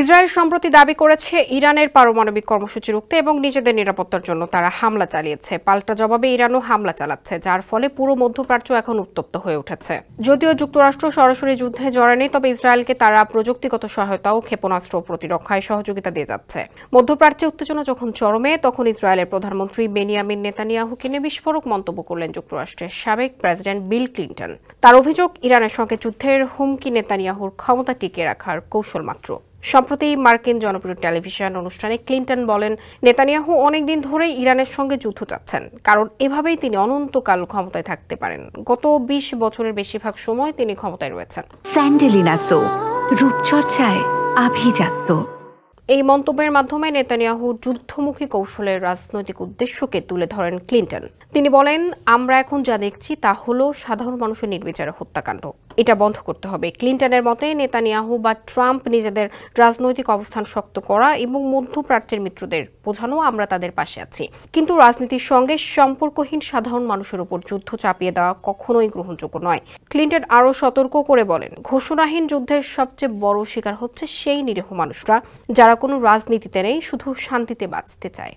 Israel সম্প্রতি দাবি করেছে ইরানের পারমাণবিক কর্মসূচি রুখতে এবং নিজেদের নিরাপত্তার জন্য তারা হামলা চালিয়েছে। পাল্টা জবাবে ইরানও হামলা চালাচ্ছে, যার ফলে পুরো মধ্যপ্রাচ্য এখন উত্তপ্ত হয়ে উঠেছে। যদিও যুক্তরাষ্ট্র সরাসরি যুদ্ধে জড়ায়নি, তবে ইসরায়েলকে তারা প্রযুক্তিগত সহায়তা ও ক্ষেপণাস্ত্র প্রতিরক্ষায় সহযোগিতা দিয়ে যাচ্ছে। মধ্যপ্রাচ্যে উত্তেজনা যখন চরমে, তখন ইসরায়েলের প্রধানমন্ত্রী বেনিয়ামিন নেতানিয়াহুকে নিয়ে বিস্ফোরক মন্তব্য করলেন যুক্তরাষ্ট্রের সাবেক প্রেসিডেন্ট বিল ক্লিন্টন। তার অভিযোগ, ইরানের সঙ্গে যুদ্ধের হুমকি নেতানিয়াহুর ক্ষমতা টিকিয়ে রাখার কৌশল মাত্র। সম্প্রতি মার্কিন জনপ্রিয় টেলিভিশন অনুষ্ঠানে ক্লিন্টন বলেন, নেতানিয়াহু অনেকদিন ধরেই ইরানের সঙ্গে যুদ্ধ চাচ্ছেন, কারণ এভাবেই তিনি অনন্তকাল ক্ষমতায় থাকতে পারেন। গত 20 বছরের বেশিরভাগ সময় তিনি ক্ষমতায় রয়েছেন। স্যান্ডেলিনা সো, রূপচর্চায় আভিজাত্য। এই মন্তব্যের মাধ্যমে নেতানিয়াহু যুদ্ধমুখী কৌশলের রাজনৈতিক উদ্দেশ্যকে তুলে ধরেন ক্লিন্টন। তিনি বলেন, আমরা এখন যা দেখছি তা হলো সাধারণ মানুষের নির্বিচারে হত্যাকাণ্ড। এটা বন্ধ করতে হবে। ক্লিন্টনের মতে, নেতানিয়াহু বা ট্রাম্প নিজেদের রাজনৈতিক অবস্থান শক্ত করা এবং মধ্যপ্রাচ্যের মিত্রদের বোঝানো আমরা তাদের পাশে আছি, কিন্তু রাজনীতির সঙ্গে সম্পর্কহীন সাধারণ মানুষের উপর যুদ্ধ চাপিয়ে দেওয়া কখনোই গ্রহণযোগ্য নয়। ক্লিন্টন আরও সতর্ক করে বলেন, ঘোষণাহীন যুদ্ধের সবচেয়ে বড় শিকার হচ্ছে সেই নিরীহ মানুষরা যারা কোনো রাজনীতিতে নেই, শুধু শান্তিতে বাঁচতে চায়।